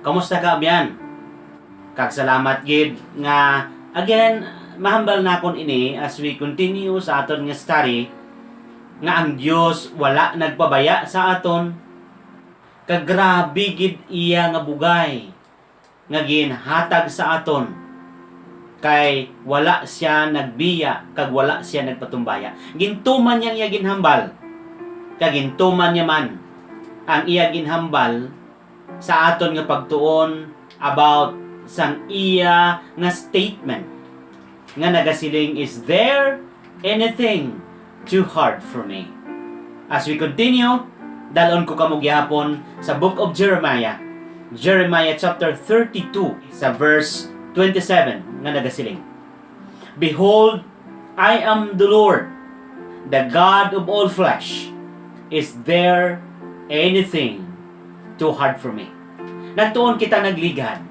Kamusta ka abyan? Kag salamat gid nga again mahambal na kon ini as we continue sa aton nga study nga ang Dios wala nagpabaya sa aton kag grabe gid iya nga bugay nga ginhatag sa aton kay wala siya nagbiya kag wala siya nagpatumbaya. Gintuman niya iya ginhambal kag gintuman niya man ang iya ginhambal sa aton nga pagtuon about sang iya nga statement nga nagasiling, is there anything too hard for me? As we continue, dalon ko kamo gihapon sa book of Jeremiah. Jeremiah chapter 32 sa verse 27 nga nagasiling, Behold, I am the Lord, the God of all flesh. Is there anything too hard for me? Nagtuon kita nagligad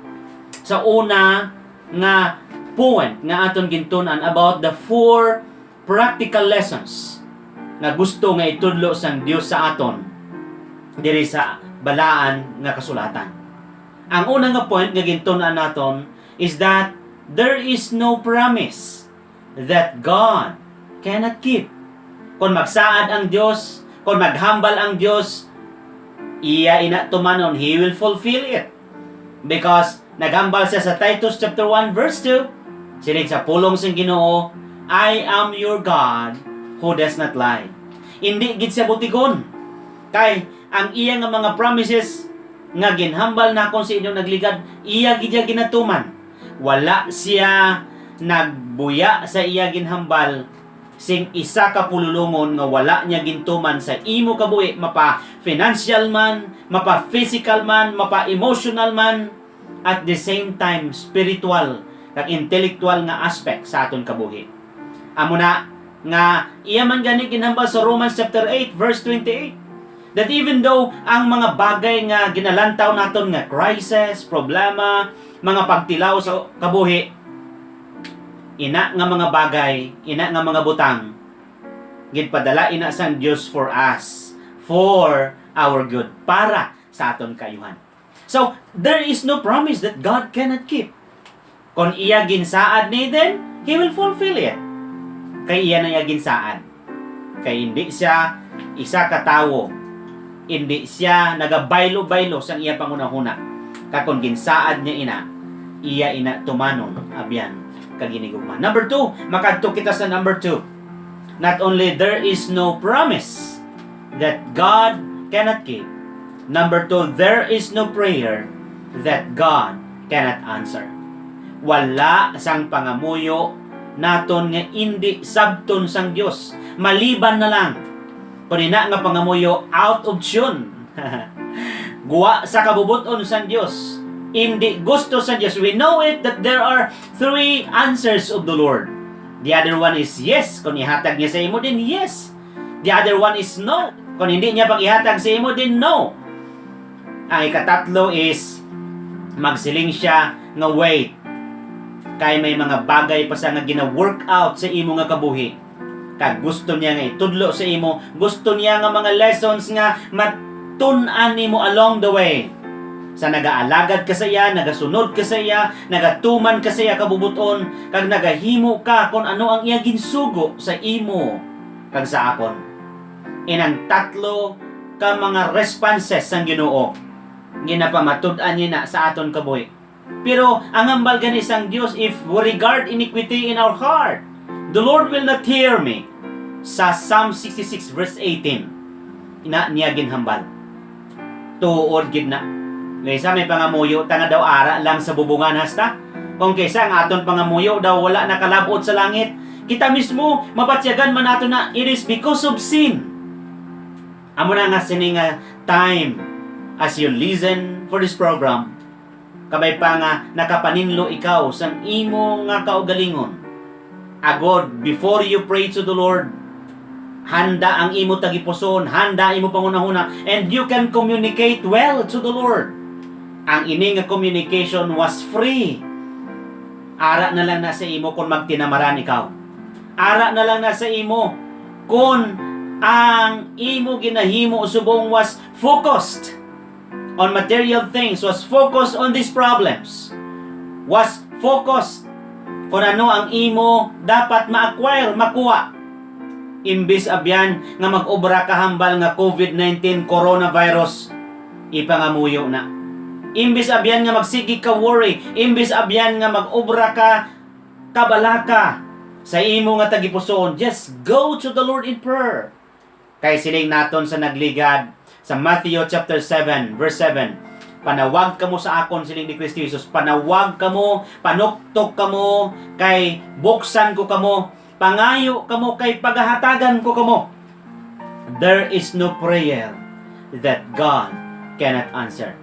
sa una nga point nga aton gintunan about the 4 practical lessons nga gusto nga itudlo sang Dios sa aton diri sa balaan nga kasulatan. Ang una nga point nga gintunan naton is that there is no promise that God cannot keep. Kung magsaad ang Dios, kung maghambal ang Dios, iya ina tumanon, He will fulfill it. Because naghambal siya sa Titus chapter 1 verse 2, siling sa pulong sing Ginoo, I am your God who does not lie. Hindi gid siya butigon. Kay ang iya nga mga promises nga ginhambal na kon sa inyong nagligad, iya gid ginatuman. Wala siya nagbuya sa iya ginhambal sing isa ka pululungon nga wala niya gintuman sa imo kabuhi, mapa financial man, mapa physical man, mapa emotional man, at the same time spiritual kag intellectual nga aspect sa aton kabuhi. Amo na nga iya man gani ginhambal sa Romans chapter 8 verse 28, that even though ang mga bagay nga ginalantaw naton nga crisis, problema, mga pagtilaw sa kabuhi, ina nga mga bagay, ina nga mga butang, ginpadala ina sang Dios for us, for our good, para sa aton kayuhan. So, there is no promise that God cannot keep. Kung iya ginsaad ni then, He will fulfill it. Kay iya na iya ginsaad. Kay hindi siya isa ka tawo. Hindi siya nagabaylo-baylo sang iya pangunahuna. Kakon ginsaad niya iya ina tumanon abyan kaginigugma. Number 2, makadto kita sa number 2. Not only there is no promise that God cannot keep. Number 2, there is no prayer that God cannot answer. Wala sang pangamuyo naton nga indi sabton sang Dios. Maliban na lang kung ina nga pangamuyo out of tune. Guwa sa kabubuton sang Dios. Hindi gusto sa Diyos. We know it that there are 3 answers of the Lord. The other one is yes. Kung ihatag niya sa imo, din yes. The other one is no. Kung hindi niya pag ihatag sa imo, din no. Ang ikatatlo is magsiling siya nga wait. Kay may mga bagay pa sa nga gina-work out sa imo nga kabuhi. Kag gusto niya nga itudlo sa imo. Gusto niya nga mga lessons nga matun-an nimo along the way. Sa nagaalagad ka sa iya, nagasunod ka sa iya, nagatuman ka sa iya kabubuton, kag nagahimo ka kung ano ang iya ginsugo sa imo kag sa akon. Inang tatlo ka mga responses sang Ginoo ginapamatud-an niya na sa aton kabuhi. Pero ang hambal gani sang Dios, if we regard iniquity in our heart, the Lord will not hear me. Sa Psalm 66 verse 18, ina niya ginhambal. Tuod gid na. Kaysa may pangamuyo, tanga daw ara lang sa bubungan hasta. Kung kaysa ang aton pangamuyo daw wala nakalabot sa langit, kita mismo mabatsyagan man nato na it is because of sin. Amo na nga sining time as you listen for this program, kabay pa nga nakapaninlo ikaw sang imo nga kaugalingon. Agod, before you pray to the Lord, handa ang imo tagipuson, handa imo pangunahuna, and you can communicate well to the Lord. Ang ini nga communication was free. Ara na lang na sa imo kung magtinamaran ikaw. Ara na lang na sa imo kung ang imo ginahimo subong was focused on material things, was focused on these problems, was focused kung ano ang imo dapat ma-acquire, makuha. Imbis abyan nga mag-obra kahambal nga COVID-19 coronavirus, ipangamuyo na. Imbis abyan nga magsigi ka worry, imbis abyan nga mag-obra ka kabalaka sa imo nga tagipusoon, just go to the Lord in prayer. Kay siling naton sa nagligad sa Matthew chapter 7 verse 7, panawag kamo sa akon, siling ni Kristo Jesus, panawag kamo, panuktok kamo, kay buksan ko kamo, pangayo kamo, kay paghahatagan ko kamo. There is no prayer that God cannot answer.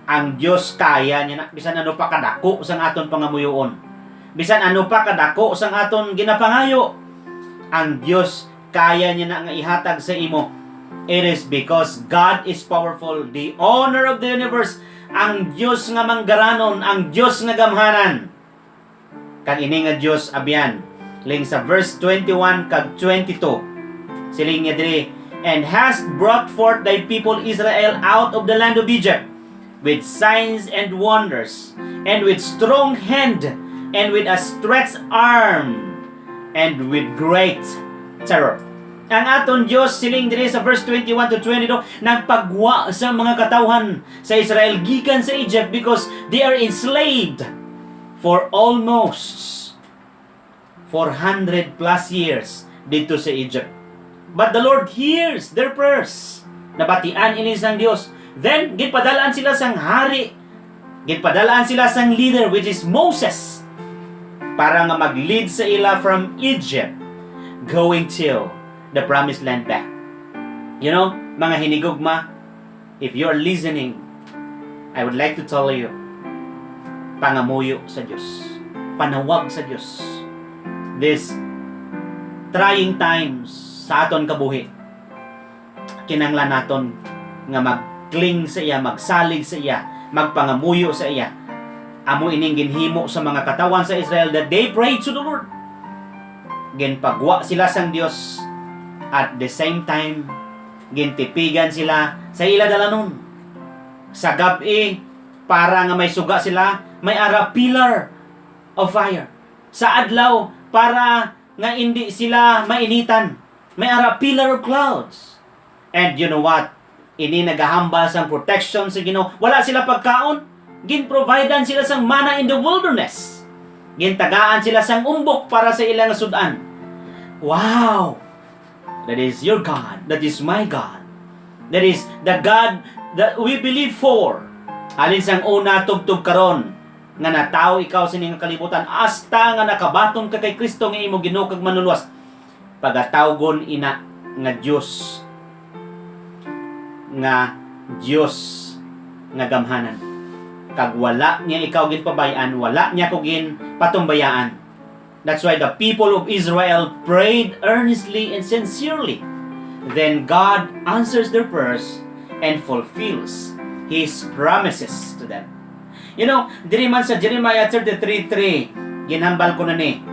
Ang Diyos kaya niya na, bisan ano pa kadako sang aton pangamuyoon, bisan ano pa kadako sang aton ginapangayo, ang Diyos kaya niya na nga ihatag sa imo. It is because God is powerful, the owner of the universe, ang Diyos nga manggaranon, ang Diyos nga gamhanan. Kag ini nga Diyos abyan, ling sa verse 21 kag 22, siling niya diri, and hast brought forth thy people Israel out of the land of Egypt, with signs and wonders, and with strong hand, and with a stretched arm, and with great terror. Ang aton Diyos, siling diri sa verse 21 to 22, nagpagwa sa mga katawhan sa Israel gikan sa Egypt because they are enslaved for almost 400 plus years dito sa Egypt. But the Lord hears their prayers. Nabatian ini sang Diyos. Then, gipadalaan sila sang hari. Gipadalaan sila sang leader, which is Moses, para nga mag-lead sa ila from Egypt, going till the promised land back. You know, mga hinigugma, if you're listening, I would like to tell you, pangamuyo sa Diyos. Panawag sa Diyos. This trying times sa aton kabuhi, kinanglan naton nga mag-cling sa iya, magsalig sa iya, magpangamuyo sa iya. Amo ining ginhimo sa mga katawan sa Israel that they prayed to the Lord. Ginpagwa sila sang Dios. At the same time, gintipigan sila sa ila dalanon. Sa gabi, para nga may suga sila, may ara pillar of fire. Sa adlaw, para nga hindi sila mainitan, may ara pillar of clouds. And you know what? Ini nagahambal sang protection sa Ginoo. Wala sila pagkaon, ginprovidean sila sang manna in the wilderness. Gintagaan sila sang umbok para sa ilang sudan. Wow! That is your God. That is my God. That is the God that we believe for. Halin sang una tugtog karon nga nataw ikaw sa ning kalibutan hasta nga nakabaton ka kay Kristo nga imo Ginoo kag manuluwas. Pagatawgon ina nga Dios nga gamhanan. Kag wala niya ikaw ginpabayaan, wala niya ko patumbayaan. That's why the people of Israel prayed earnestly and sincerely. Then God answers their prayers and fulfills His promises to them. You know, diri man sa Jeremiah 33:3, ginhambal ko na ni,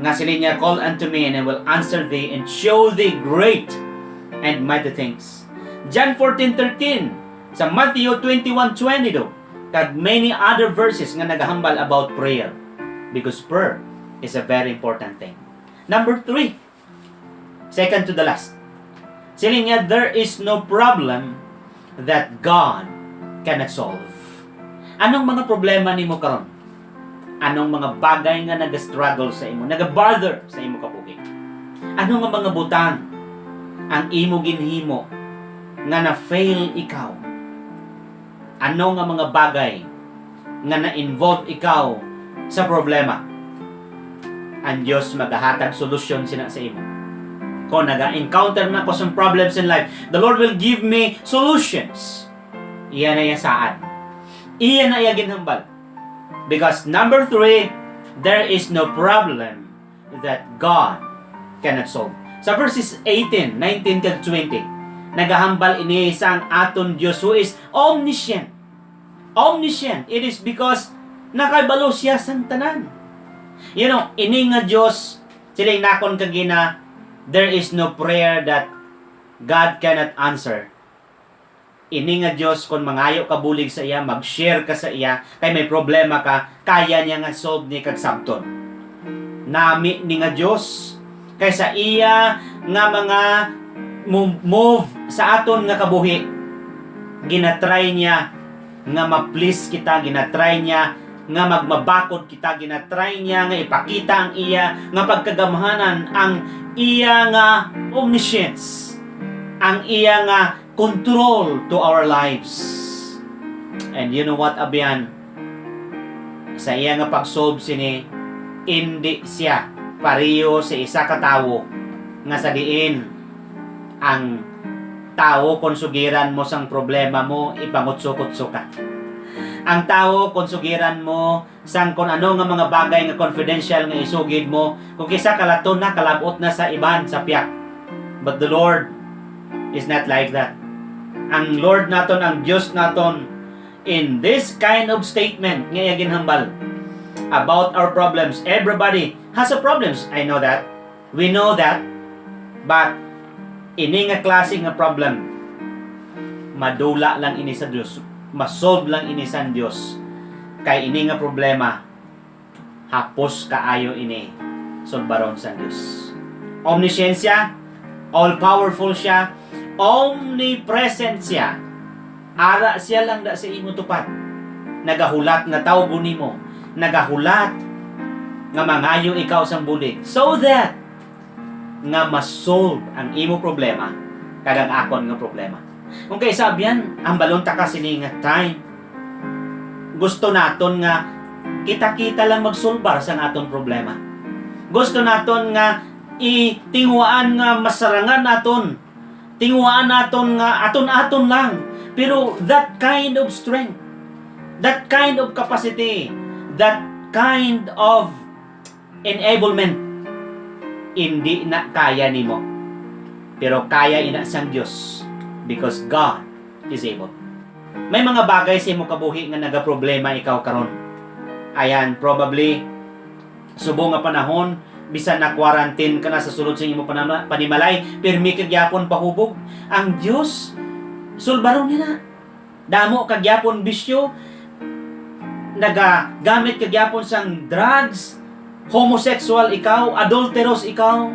nga sila niya, call unto me and I will answer thee and show thee great and mighty things. John 14:13, sa Matthew 21:22, kag many other verses nga nagahambal about prayer. Because prayer is a very important thing. Number 3, second to the last. Siling niya, there is no problem that God cannot solve. Anong mga problema nimo karon? Anong mga bagay nga nag-struggle sa imo, nag-bother sa imo kabuhi? Anong mga butang ang imo ginhimo nga na-fail ikaw? Ano nga mga bagay nga na-involve ikaw sa problema? Ang Diyos maghahatag solusyon sina sa imo. Kung naga-encounter na ko some problems in life, the Lord will give me solutions. Iyan na iya saan. Iyan na iya ginhambal. Because number 3, there is no problem that God cannot solve. Sa verses 18, 19, and 20, nagahambal ini sa ang aton Diyos who is omniscient. Omniscient. It is because nakabalo siya sa tanan. You know, ini nga Diyos, sila nakon kagina, there is no prayer that God cannot answer. Ini nga Dios kung mangayo ka bulig sa iya, mag-share ka sa iya, kay may problema ka, kaya niya nga solve ni kag sabton. Nami ni nga Dios kay sa iya nga mga move sa aton nga kabuhi. Ginatry niya nga ma-please kita, ginatry niya nga magmabakod kita, ginatry niya nga ipakita ang iya nga pagkagamhanan, ang iya nga omniscience, ang iya nga control to our lives. And you know what, abyan? Sa iya nga pag-solve sini, hindi siya pareho sa isa ka tawo nga sa diin ang tao kung sugiran mo sang problema mo, ipangutso-kutso ka. Ang tao kung sugiran mo sang kung ano nga mga bagay nga confidential nga isugid mo, kung kisa kalaton na, kalabot na sa iban, sa piyak. But the Lord is not like that. Ang Lord naton, ang Diyos naton, in this kind of statement nga ginhambal about our problems. Everybody has a problems. I know that. We know that. But ini nga klase nga problem, madula lang ini sa Diyos, masolve lang ini sa Diyos. Kay ini nga problema, hapos kaayo ini solbaron sa Diyos. Omniscience, all-powerful siya, omnipresent siya. Ara siya lang da sa imo tupad. Nagahulat nga tawgo nimo, nagahulat nga mangayo ikaw sang bulig, so that nga masolve ang imo problema kadang akon nga problema. Kung kay sabyan, ang balon ta kasi ni nga time, gusto naton nga kita-kita lang magsulbar sa naton problema. Gusto naton nga itingwaan nga masarangan naton, tingwaan naton nga aton-aton lang. Pero that kind of strength, that kind of capacity, that kind of enablement, hindi na kaya nimo. Pero kaya ina sang Dios, because God is able. May mga bagay sa imo kabuhi nga nagaproblema ikaw karon. Ayan, probably subong nga panahon, bisan na quarantine ka na sa sulod sa imo panimalay, pirmi kag gyapon pahubog. Ang Dios sulbaron niya. Damo kag gyapon bisyo, nagagamit kag gyapon sang drugs, homosexual ikaw, adulterous ikaw,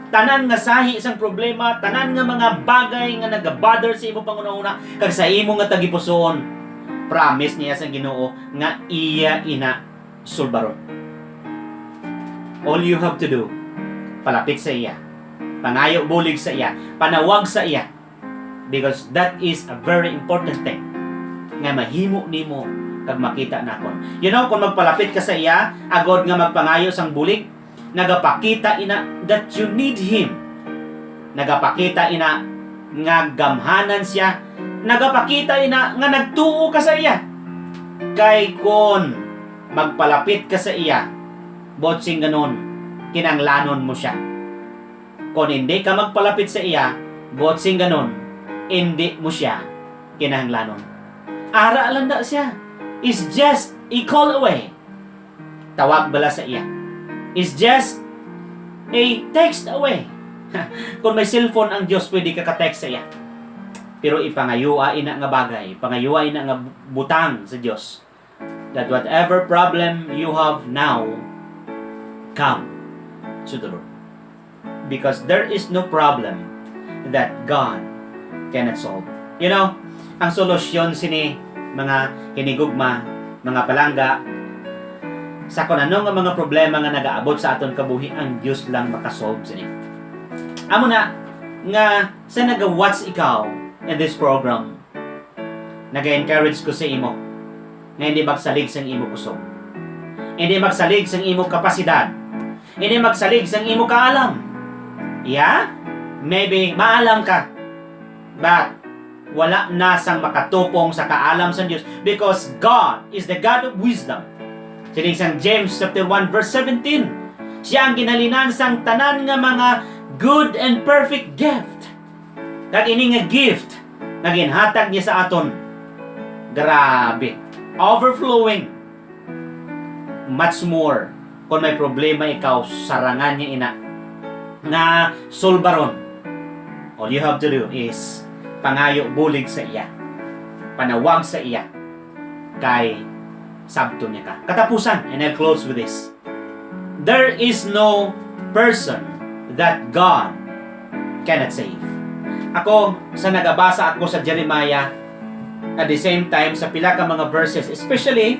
tanan nga sahi isang problema, tanan nga mga bagay nga nagabother sa imo panguna-una, kag sa imo nga tagipusoon, promise niya sa Ginoo nga iya ina sulbaron. All you have to do, palapit sa iya, pangayo bulig sa iya, panawag sa iya, because that is a very important thing nga mahimo nimo kag makita nakon. You know, kung magpalapit ka sa iya, agod nga magpangayo sang bulig, nagapakita ina that you need Him. Nagapakita ina nga gamhanan siya. Nagapakita ina nga nagtuo ka sa iya. Kay kon magpalapit ka sa iya, botsing ganon, kinanglanon mo siya. Kung hindi ka magpalapit sa iya, botsing ganon, hindi mo siya kinahanglanon. Ara lang da siya. Is just a call away. Tawag bala sa iya. Is just a text away. Kung may cellphone ang Diyos, pwede ka ka-text sa iya. Pero ipangayua ina nga bagay, pangayua ina nga butang sa Diyos, that whatever problem you have now, come to the Lord. Because there is no problem that God cannot solve. You know, ang solusyon sini mga hinigugma, mga palangga, sa kung ano nga mga problema nga nagaabot sa aton kabuhi, ang Diyos lang makasolve sini. Amo na nga sa naga-watch ikaw in this program, naga-encourage ko sa imo nga hindi magsalig sa imo kusog, hindi magsalig sa imo kapasidad, hindi magsalig sa imo kaalam. Yeah? Maybe maalam ka, but wala na sang makatupong sa kaalam sa Diyos, because God is the God of wisdom. Sining sang James chapter 1 verse 17, siya ang ginhalinan sang tanan nga mga good and perfect gift. Kag ini nga gift nga ginhatag niya sa aton, grabe, overflowing. Much more kung may problema ikaw, sarangan niya ina na solbaron. All you have to do is pangayo bulig sa iya. panawag sa iya kay sabto niya ka. Katapusan, and I'll close with this. There is no person that God cannot save. Ako, sa nagabasa ako sa Jeremiah, at the same time, sa pila ka mga verses, especially,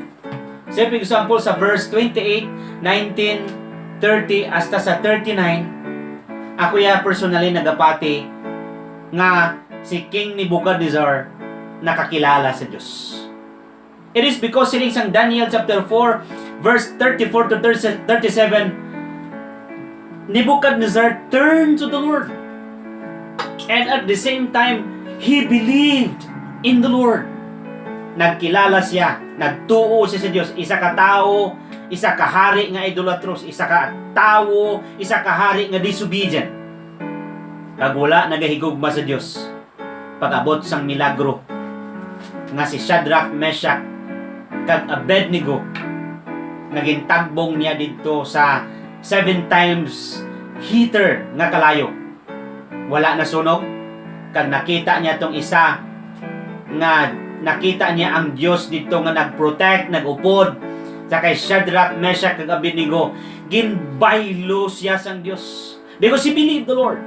say for example, sa verse 28, 19, 30, hasta sa 39, ako ya personally nagapati nga si King Nebuchadnezzar nakakilala sa Diyos. It is because sining sang Daniel chapter 4, verse 34 to 37, Nebuchadnezzar turned to the Lord. And at the same time, he believed in the Lord. Nagkilala siya, nagtuo siya sa Diyos. Isa ka tao, isa ka hari nga idolatros, isa ka tao, isa ka hari nga disobedient. Kag wala nagahigugma sa Diyos. Pag-abot sang milagro nga si Shadrach, Meshach, kag Abednego, naging tagbong niya dito sa 7 times heater nga kalayo. Wala na sunog. Kag nakita niya tong isa nga nakita niya ang Diyos dito nga nagprotect, nagupod sa kay Shadrach, Meshach, kag Abednego. Ginbaylo siya sang Diyos because he believed the Lord.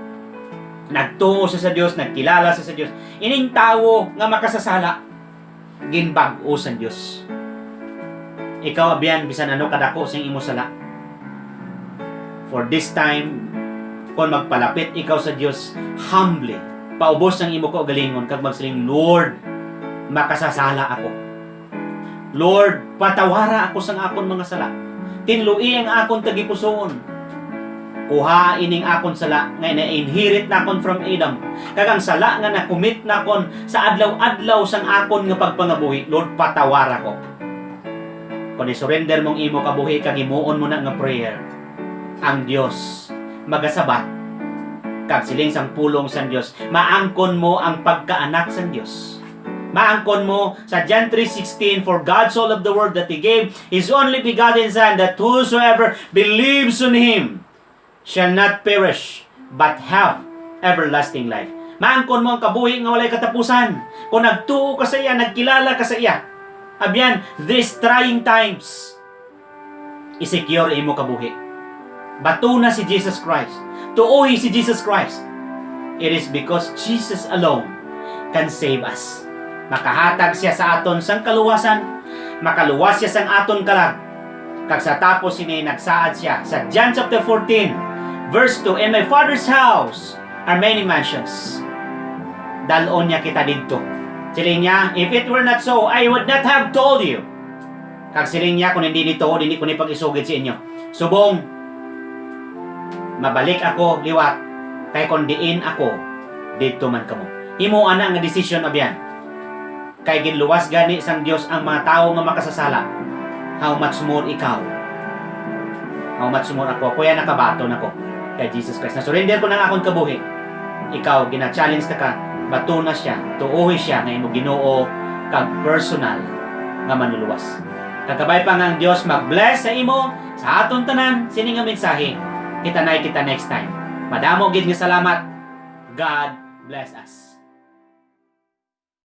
Nagtuo siya sa Diyos, nagkilala siya sa Diyos. Ining tawo nga makasasala, ginbag-o sa Diyos. Ikaw abyan bisan ano kadako sing imo sala. For this time, kung magpalapit ikaw sa Diyos, humbly, paubos ang imo ko galingon, kag magsiling, Lord, makasasala ako. Lord, patawara ako sang akon mga sala. Tinlui ang akon tagipusoon. Kuha ining akon sala nga na-inherit nakon from Adam. Kagang sala nga na-commit nakon sa adlaw-adlaw sang akon nga pagpangabuhi. Lord, patawara ko. Kung i-surrender mong imo kabuhi, kag imuon mo na nga prayer, ang Diyos magasabat kag siling sang pulong sang Diyos. Maangkon mo ang pagkaanak sang Diyos. Maangkon mo sa John 3:16, for God so loved the world that He gave His only begotten Son, that whosoever believes on Him shall not perish, but have everlasting life. Maangkon mo ang kabuhi nga walay katapusan. Kung nagtuo ka sa iya, nagkilala ka sa iya, abyan, these trying times, isecure imo kabuhi. Batuna si Jesus Christ. Tuohi si Jesus Christ. It is because Jesus alone can save us. Makahatag siya sa aton sang kaluwasan, makaluwas siya sang aton kalag. Kag sa tapos ini nagsaad siya sa John chapter 14, verse 2, in my Father's house are many mansions. Dalon niya kita dito. Siling niya, if it were not so, I would not have told you. Kag siling niya, kung hindi nito, hindi ko ni pag-isugid sa inyo. Subong, mabalik ako liwat, kay kung diin ako, dito man kamo. Himo ana nga decision abyan. Kay ginluwas gani sang Dios ang mga tawo nga makasasala. How much more ikaw? How much more ako? Kuya nakabato nako kay Jesus Christ. Na-surrender ko na akong kabuhi. Ikaw, gina-challenge ka, bato na siya, tuuhi siya, ngayon mo Ginoo kag personal nga manuluwas. Kakabay pa nga ang Diyos mag-bless sa imo, sa aton tanan, sini nga mensahe. Kita next time. Madamo gid nga salamat. God bless us.